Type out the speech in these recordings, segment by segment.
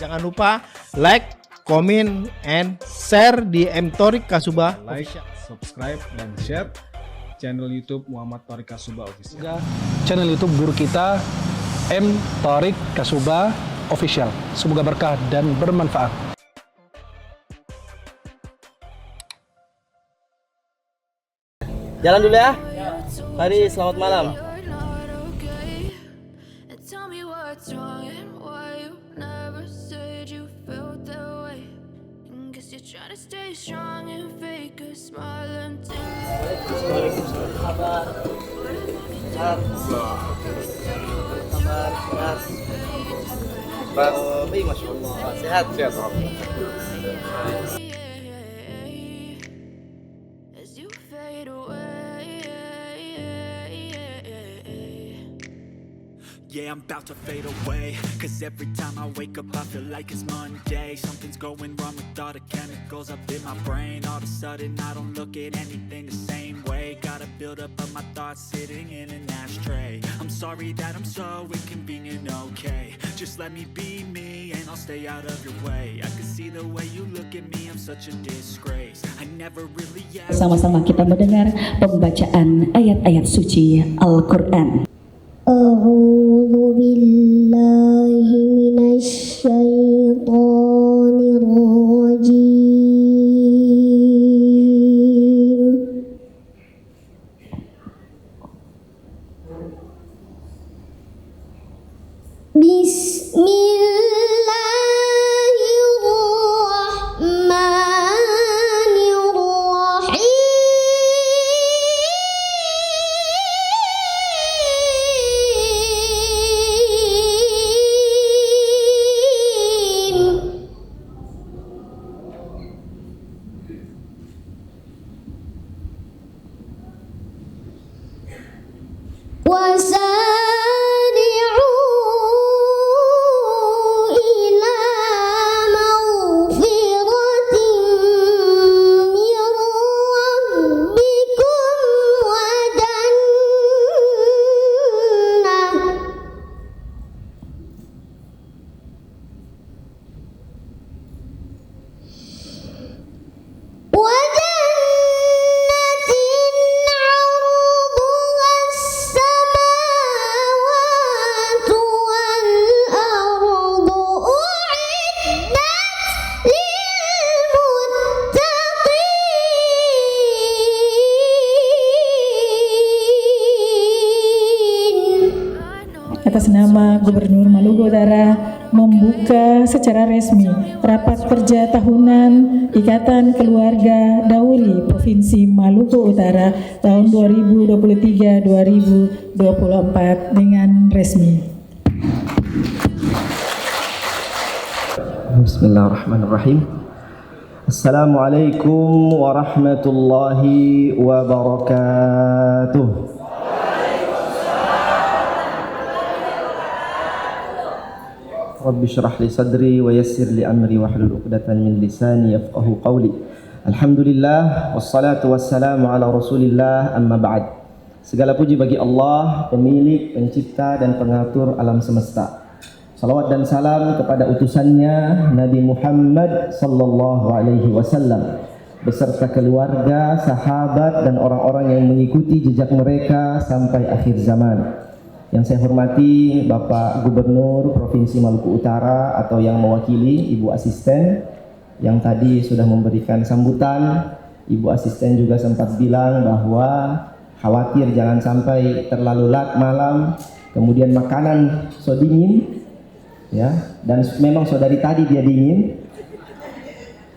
Jangan lupa like, comment, and share di M Thorik Kasubah. Like, subscribe, dan share channel YouTube Muhammad Thorik Kasubah Official. Juga channel YouTube guru kita M Thorik Kasubah Official. Semoga berkah dan bermanfaat. Jalan dulu ya. Mari, selamat malam. Masya Allah, sehat. Sehat, Yeah, I'm about to fade away, cause every time I wake up I feel like it's Monday. Something's going wrong with all the chemicals up in my brain. All of a sudden I don't look at anything the same way. Gotta build up of my thoughts sitting in an ashtray. I'm sorry that I'm so inconvenient, okay. Just let me be me and I'll stay out of your way. I can see the way you look at me, I'm such a disgrace. I never really asked. Sama-sama kita mendengar pembacaan ayat-ayat suci Al-Quran. A'udzu billahi minasy syaithanir rajim. Atas nama Gubernur Maluku Utara membuka secara resmi rapat kerja tahunan Ikatan Keluarga Dauri Provinsi Maluku Utara tahun 2023-2024 dengan resmi. Bismillahirrahmanirrahim. Assalamualaikum warahmatullahi wabarakatuh. Rabbi syrah li sadri wa yassir li amri wa hlul 'uqdatan min lisani yafqahu qawli. Alhamdulillah wassalatu wassalamu ala Rasulillah, amma ba'd. Segala puji bagi Allah, pemilik, pencipta dan pengatur alam semesta. Salawat dan salam kepada utusannya Nabi Muhammad sallallahu alaihi wasallam beserta keluarga, sahabat dan orang-orang yang mengikuti jejak mereka sampai akhir zaman. Yang saya hormati Bapak Gubernur Provinsi Maluku Utara atau yang mewakili Ibu Asisten yang tadi sudah memberikan sambutan. Ibu Asisten juga sempat bilang bahwa khawatir jangan sampai terlalu larut malam, kemudian makanan so dingin ya, dan memang dari tadi dia dingin.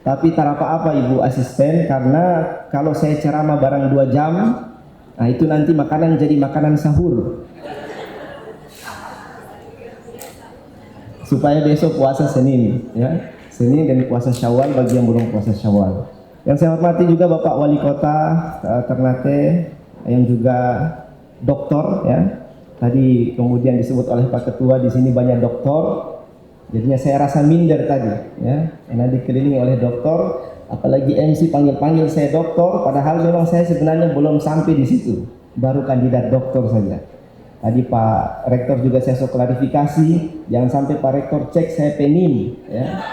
Tapi tak apa-apa Ibu Asisten, karena kalau saya ceramah barang 2 jam, nah itu nanti makanan jadi makanan sahur. Supaya besok puasa Senin, ya, Senin dan puasa Syawal bagi yang belum puasa Syawal. Yang saya hormati juga Bapak Wali Kota Ternate yang juga doktor, ya. Tadi kemudian disebut oleh Pak Ketua di sini banyak doktor, jadinya saya rasa minder tadi, ya. Karena dikelilingi oleh doktor, apalagi MC panggil-panggil saya doktor, padahal memang saya sebenarnya belum sampai di situ, baru kandidat doktor saja. Tadi Pak Rektor juga saya klarifikasi, jangan sampai Pak Rektor cek saya penim, ya.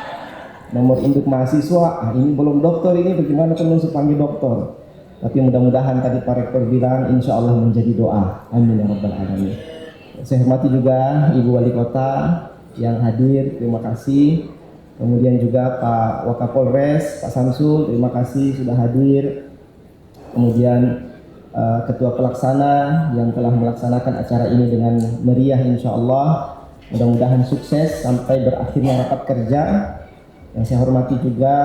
Nomor induk mahasiswa, ini belum doktor, ini bagaimana perlu panggil doktor. Tapi mudah-mudahan tadi Pak Rektor bilang insya Allah menjadi doa. Amin ya rabbal alamin. Saya hormati juga Ibu Wali Kota yang hadir, terima kasih. Kemudian juga Pak Wakapolres, Pak Samsul, terima kasih sudah hadir. Kemudian Ketua Pelaksana yang telah melaksanakan acara ini dengan meriah insya Allah. Mudah-mudahan sukses sampai berakhirnya rapat kerja. Yang saya hormati juga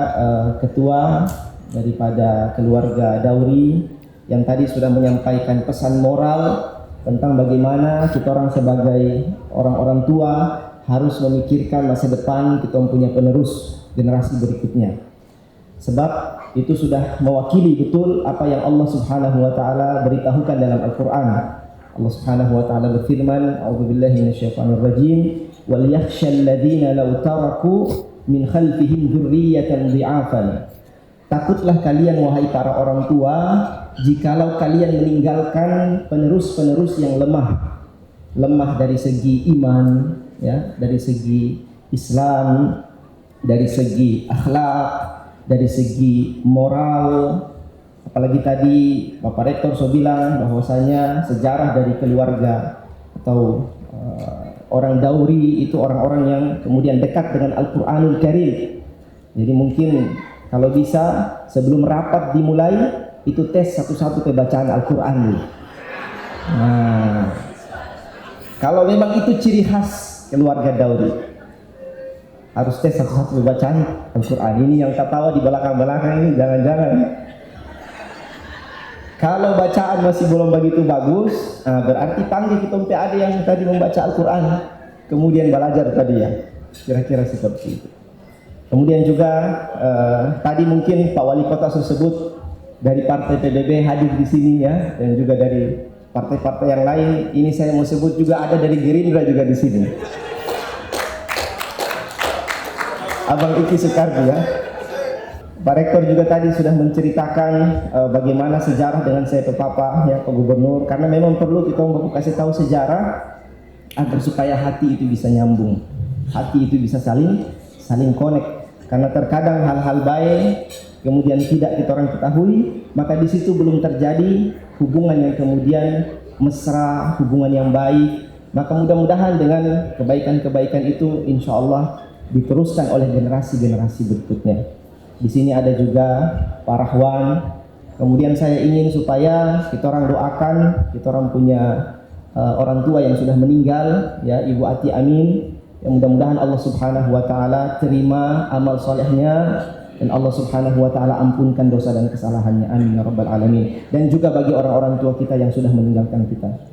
Ketua daripada keluarga Dauri yang tadi sudah menyampaikan pesan moral tentang bagaimana kita orang sebagai orang-orang tua harus memikirkan masa depan kita mempunyai penerus generasi berikutnya. Sebab itu sudah mewakili betul apa yang Allah Subhanahu wa taala beritahukan dalam Al-Qur'an. Allah Subhanahu wa taala berfirman, "A'udzubillahi minasyaitonir rajim, wal yakhshal ladzina law taraku min khalfihim dzurriyyatan dhi'afan." Takutlah kalian wahai para orang tua jikalau kalian meninggalkan penerus-penerus yang lemah dari segi iman, ya, dari segi Islam, dari segi akhlak, dari segi moral. Apalagi tadi Bapak Rektor so bilang bahwasanya sejarah dari keluarga atau orang Dauri itu orang-orang yang kemudian dekat dengan Al-Quranul Karim. Jadi mungkin kalau bisa sebelum rapat dimulai itu tes satu-satu pembacaan Al-Quran. Nah, kalau memang itu ciri khas keluarga Dauri, harus tes satu-satu bacaan Al-Quran. Ini yang ketawa di belakang-belakang ini jangan-jangan. Kalau bacaan masih belum begitu bagus, berarti panggil kita ada yang tadi membaca Al-Quran, kemudian belajar tadi ya, kira-kira seperti itu. Kemudian juga tadi mungkin Pak Wali Kota tersebut dari Partai PBB hadir di sini ya, dan juga dari partai-partai yang lain. Ini saya mau sebut juga ada dari Gerindra juga di sini. Abang Iki Soekardi ya. Pak Rektor juga tadi sudah menceritakan bagaimana sejarah dengan saya Papa ya, Pak Gubernur, karena memang perlu kita kasih tahu sejarah agar supaya hati itu bisa nyambung, hati itu bisa saling connect. Karena terkadang hal-hal baik kemudian tidak kita orang ketahui, maka di situ belum terjadi hubungan yang kemudian mesra, hubungan yang baik. Maka mudah-mudahan dengan kebaikan-kebaikan itu insya Allah diteruskan oleh generasi-generasi berikutnya. Di sini ada juga Pak Rahwan. Kemudian saya ingin supaya kita orang doakan, kita orang punya orang tua yang sudah meninggal, ya Ibu Ati Amin. Yang mudah-mudahan Allah Subhanahu wa taala terima amal solehnya dan Allah Subhanahu wa taala ampunkan dosa dan kesalahannya. Amin ya rabbal alamin. Dan juga bagi orang-orang tua kita yang sudah meninggalkan kita.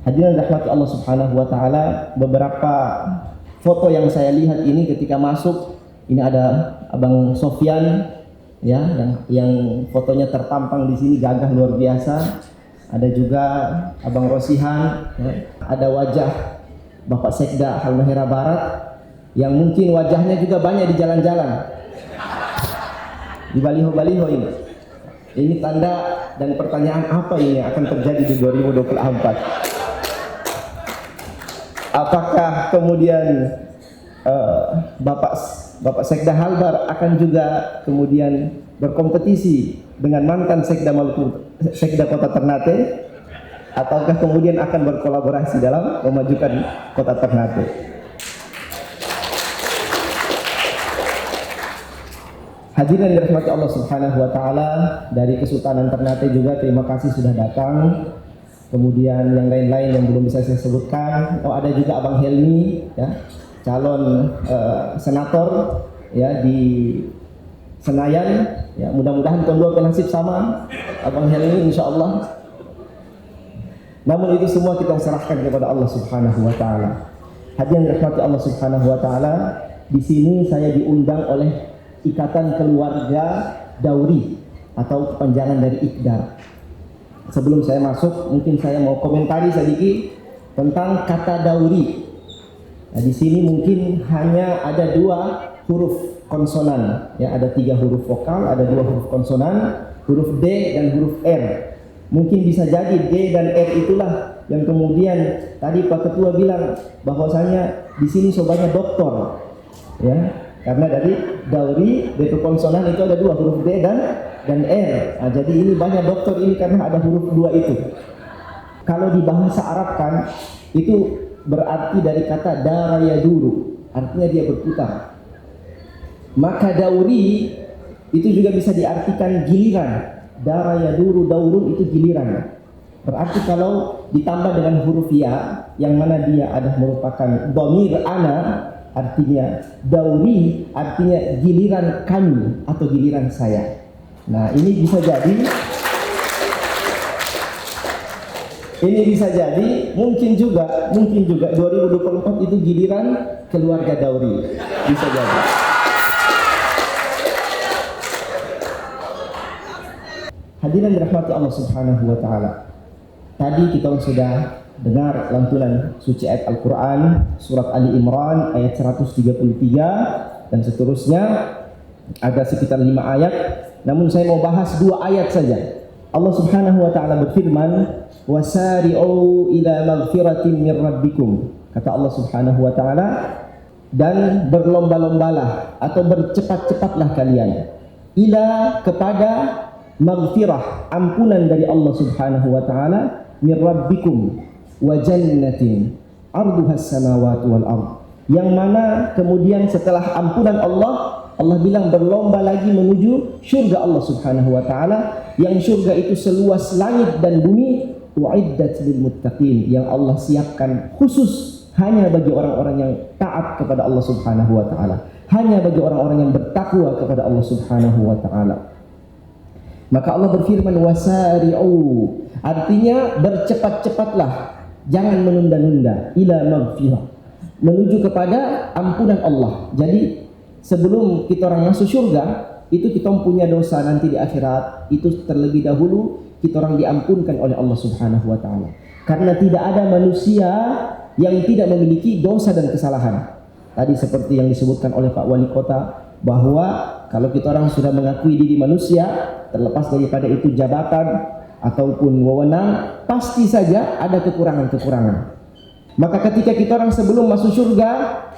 Hadirin rahmati Allah Subhanahu wa taala, beberapa foto yang saya lihat ini ketika masuk, ini ada Abang Sofyan ya, yang fotonya terpampang di sini gagah luar biasa. Ada juga Abang Rosihan, ya. Ada wajah Bapak Sekda Halmahera Barat yang mungkin wajahnya juga banyak di jalan-jalan, di baliho-baliho ini. Ini tanda dan pertanyaan apa ini akan terjadi di 2024? Apakah kemudian Bapak Sekda Halbar akan juga kemudian berkompetisi dengan mantan Sekda Kota Ternate, ataukah kemudian akan berkolaborasi dalam memajukan Kota Ternate? Hadirin yang dirahmati Allah Subhanahu wa taala, dari Kesultanan Ternate juga terima kasih sudah datang. Kemudian yang lain-lain yang belum bisa saya sebutkan, ada juga Abang Helmi ya, calon senator ya di Senayan ya, mudah-mudahan tahun 2 nasib sama Abang Helmi insyaallah. Namun itu semua kita serahkan kepada Allah Subhanahu wa taala. Hadirin dirahmati Allah Subhanahu wa taala, di sini saya diundang oleh Ikatan Keluarga Dauri atau kepanjangan dari IKDAR. Sebelum saya masuk, mungkin saya mau komentari sedikit tentang kata Dauri. Nah, di sini mungkin hanya ada 2 huruf konsonan, ya, ada 3 huruf vokal, ada 2 huruf konsonan, huruf D dan huruf R. Mungkin bisa jadi D dan R itulah yang kemudian tadi Pak Ketua bilang bahwasanya di sini sobatnya doktor, ya, karena dari dauri DP konsonan itu ada 2 huruf D dan R. Nah, jadi ini banyak doktor ini karena ada huruf 2 itu. Kalau di bahasa Arab kan itu berarti dari kata dara yaduru, artinya dia berputar. Maka dauri itu juga bisa diartikan giliran. Dara yaduru daurun itu giliran. Berarti kalau ditambah dengan huruf ya, yang mana dia adalah merupakan dhamir ana, artinya dauri, artinya giliran kami atau giliran saya. Nah, ini bisa jadi mungkin juga 2024 itu giliran keluarga dauri. Bisa jadi. Hadirin dirahmati Allah Subhanahu wa taala. Tadi kita sudah dengar lantunan suci ayat Al-Qur'an surat Ali Imran ayat 133 dan seterusnya, ada sekitar 5 ayat. Namun saya mau bahas 2 ayat saja. Allah Subhanahu wa taala berfirman, "Wasari'u ila maghfiratin mir rabbikum." Kata Allah Subhanahu wa taala, dan berlomba-lombalah atau bercepat-cepatlah kalian ila kepada maghfirah, ampunan dari Allah Subhanahu wa taala, mir rabbikum wa jannatin arduhas samawati wal ard. Yang mana kemudian setelah ampunan Allah bilang berlomba lagi menuju surga Allah Subhanahu wa taala, yang surga itu seluas langit dan bumi, uiddat lil muttaqin, yang Allah siapkan khusus hanya bagi orang-orang yang taat kepada Allah Subhanahu wa taala, hanya bagi orang-orang yang bertakwa kepada Allah Subhanahu wa taala. Maka Allah berfirman wasari'u, artinya bercepat-cepatlah, jangan menunda-nunda, ila maghfirah, menuju kepada ampunan Allah. Jadi sebelum kita orang masuk surga, itu kita punya dosa nanti di akhirat, itu terlebih dahulu kita orang diampunkan oleh Allah Subhanahu wa taala. Karena tidak ada manusia yang tidak memiliki dosa dan kesalahan. Tadi seperti yang disebutkan oleh Pak Wali Kota, bahwa kalau kita orang sudah mengakui diri manusia, terlepas daripada itu jabatan ataupun wewenang, pasti saja ada kekurangan-kekurangan. Maka ketika kita orang sebelum masuk surga,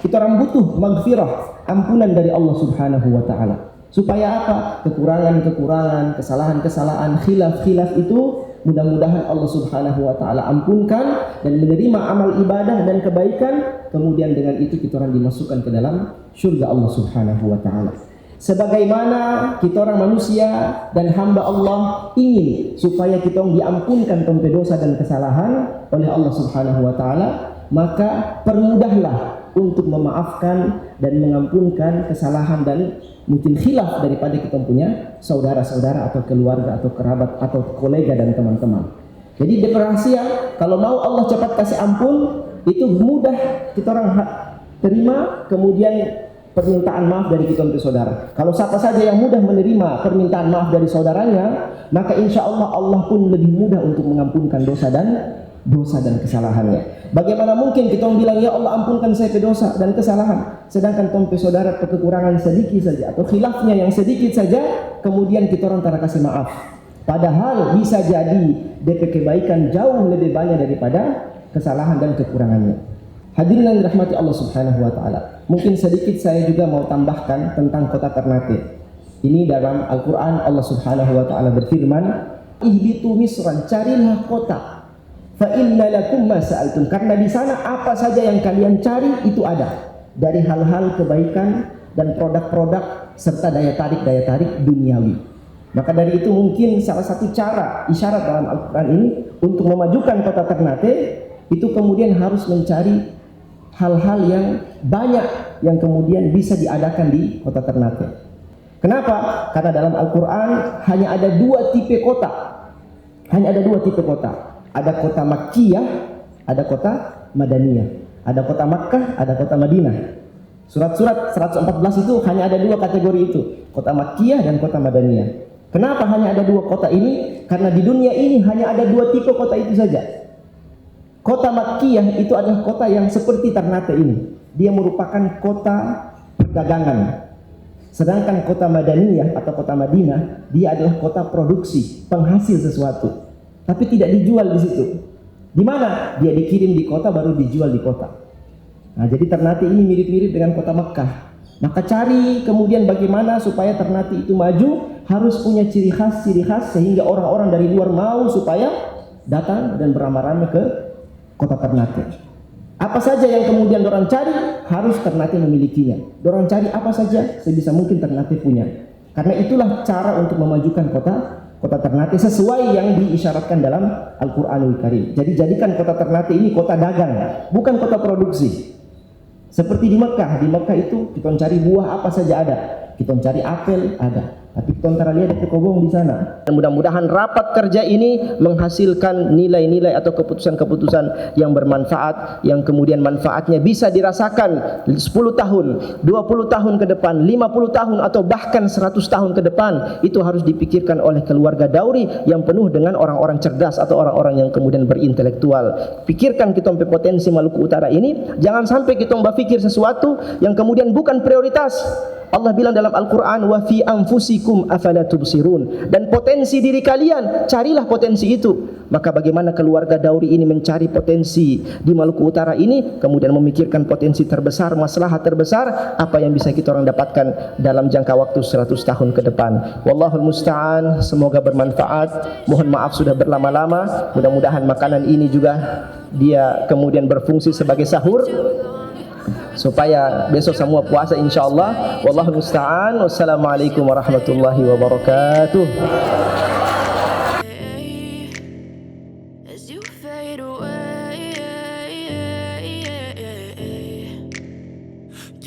kita orang butuh maghfirah, ampunan dari Allah Subhanahu wa taala. Supaya apa? Kekurangan-kekurangan, kesalahan-kesalahan, khilaf-khilaf itu mudah-mudahan Allah Subhanahu wa taala ampunkan dan menerima amal ibadah dan kebaikan, kemudian dengan itu kita orang dimasukkan ke dalam surga Allah Subhanahu wa taala. Sebagaimana kita orang manusia dan hamba Allah ingin supaya kita diampunkan tempe dosa dan kesalahan oleh Allah Subhanahu wa taala, maka permudahlah untuk memaafkan dan mengampunkan kesalahan dan mungkin khilaf daripada kita punya saudara-saudara atau keluarga atau kerabat atau kolega dan teman-teman. Jadi di rahasia, kalau mau Allah cepat kasih ampun, itu mudah kita orang terima, kemudian permintaan maaf dari kita untuk saudara. Kalau siapa saja yang mudah menerima permintaan maaf dari saudaranya, maka insya Allah Allah pun lebih mudah untuk mengampunkan dosa dan kesalahannya. Bagaimana mungkin kita bilang ya Allah ampunkan saya ke dosa dan kesalahan, sedangkan tompe saudara kekurangan sedikit saja atau khilafnya yang sedikit saja, kemudian kita orang tak kasih maaf. Padahal bisa jadi DP kebaikan jauh lebih banyak daripada kesalahan dan kekurangannya. Hadirin yang dirahmati Allah Subhanahu wa taala. Mungkin sedikit saya juga mau tambahkan tentang kota Ternate. Ini dalam Al-Qur'an Allah Subhanahu wa taala berfirman, "Ihbitu Misran", carilah kota. "Fa inna lakum ma sa'altum", karena di sana apa saja yang kalian cari itu ada. Dari hal-hal kebaikan dan produk-produk serta daya tarik duniawi. Maka dari itu mungkin salah satu cara isyarat dalam Al-Qur'an ini untuk memajukan kota Ternate itu kemudian harus mencari hal-hal yang banyak yang kemudian bisa diadakan di kota Ternate. Kenapa? Karena dalam Al-Quran hanya ada 2 tipe kota. Hanya ada 2 tipe kota. Ada kota Makkiyah, ada kota Madaniyah. Ada kota Makkah, ada kota Madinah. Surat-surat 114 itu hanya ada 2 kategori itu. Kota Makkiyah dan kota Madaniyah. Kenapa hanya ada 2 kota ini? Karena di dunia ini hanya ada 2 tipe kota itu saja. Kota Makkiyah itu adalah kota yang seperti Ternate ini. Dia merupakan kota perdagangan. Sedangkan kota Madaniyah atau kota Madinah, dia adalah kota produksi, penghasil sesuatu. Tapi tidak dijual di situ. Di mana? Dia dikirim di kota baru dijual di kota. Nah, jadi Ternate ini mirip-mirip dengan kota Mekah. Maka cari kemudian bagaimana supaya Ternate itu maju, harus punya ciri khas sehingga orang-orang dari luar mau supaya datang dan beramai-ramai ke kota Ternate. Apa saja yang kemudian dorang cari, harus Ternate memilikinya. Dorang cari apa saja, sebisa mungkin Ternate punya. Karena itulah cara untuk memajukan kota Ternate sesuai yang diisyaratkan dalam Al-Quranul Karim. Jadi jadikan kota Ternate ini kota dagang, bukan kota produksi. Seperti di Mekah itu kita cari buah apa saja ada, kita cari apel ada, tapi kita lihat ada kobong di sana. Dan mudah-mudahan rapat kerja ini menghasilkan nilai-nilai atau keputusan-keputusan yang bermanfaat, yang kemudian manfaatnya bisa dirasakan 10 tahun, 20 tahun ke depan, 50 tahun atau bahkan 100 tahun ke depan. Itu harus dipikirkan oleh keluarga Dauri yang penuh dengan orang-orang cerdas atau orang-orang yang kemudian berintelektual. Pikirkan kita potensi Maluku Utara ini, jangan sampai kita berpikir sesuatu yang kemudian bukan prioritas. Allah bilang dalam Al-Quran, wa fi anfusikum afala tubsirun, dan potensi diri kalian, carilah potensi itu. Maka bagaimana keluarga Dauri ini mencari potensi di Maluku Utara ini, kemudian memikirkan potensi terbesar, maslahat terbesar, apa yang bisa kita orang dapatkan dalam jangka waktu 100 tahun ke depan. Wallahul musta'an. Semoga bermanfaat. Mohon maaf sudah berlama-lama. Mudah-mudahan makanan ini juga dia kemudian berfungsi sebagai sahur, supaya besok semua puasa insyaallah. Wallahu musta'an. Wassalamualaikum warahmatullahi wabarakatuh. As you fade away,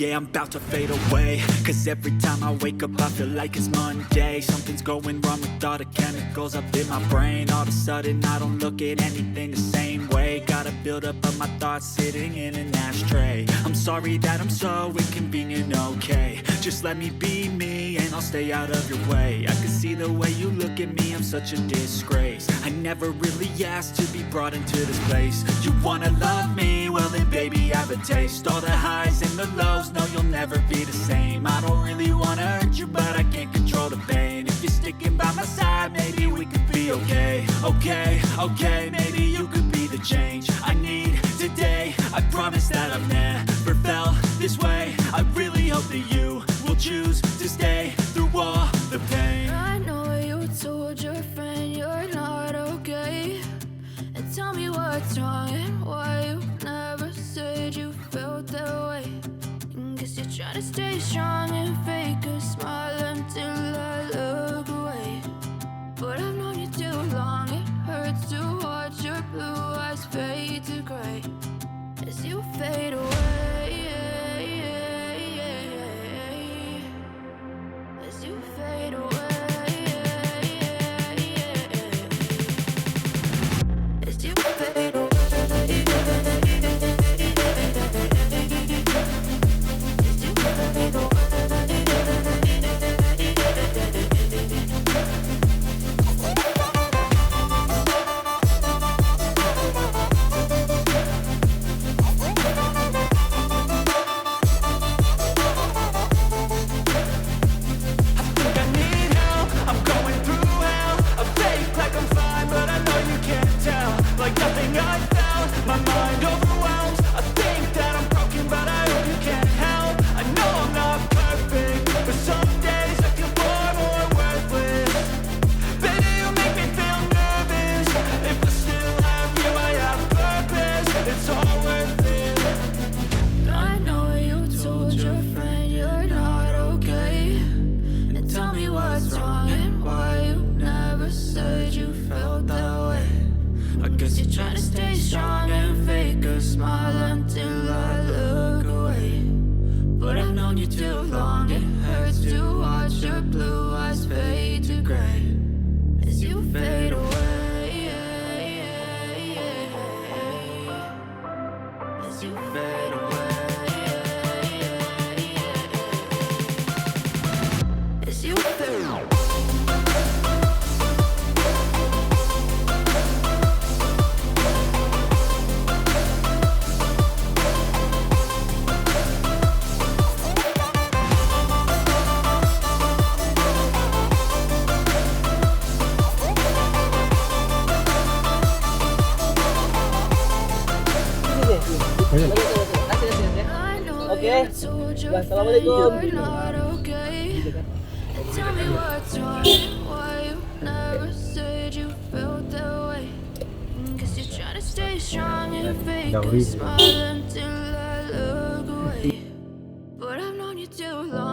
Yeah, I'm about to fade away, cause every time I wake up I feel like it's Monday. Something's going wrong with all the chemicals up in my brain. All of a sudden I don't look at anything the same way. Gotta build up of my thoughts sitting in an ashtray. I'm sorry that I'm so inconvenient, okay. Just let me be me and I'll stay out of your way. I can see the way you look at me, I'm such a disgrace. I never really asked to be brought into this place. You wanna love me? Well then baby have a taste. All the highs and the lows, no you'll never be the same. I don't really wanna hurt you but I can't control the pain. If you're sticking by my side, maybe we could be okay. Okay, maybe you could be the change I need today. I promise that I've never felt this way. I really hope that you will choose to stay through all the pain. I know you told your friend you're not okay, and tell me what's wrong and why you never said you felt that way. Guess you're trying to stay strong and fake a smile until I look away. But I've known you too long, it hurts to watch your blue eyes fade to gray as you fade away. As you fade away. As you fade away. I told your friend you're not okay. And tell me what's wrong and why you never said you felt that way. Guess you're trying to stay strong and fake a smile until I look away. But I've known you too long.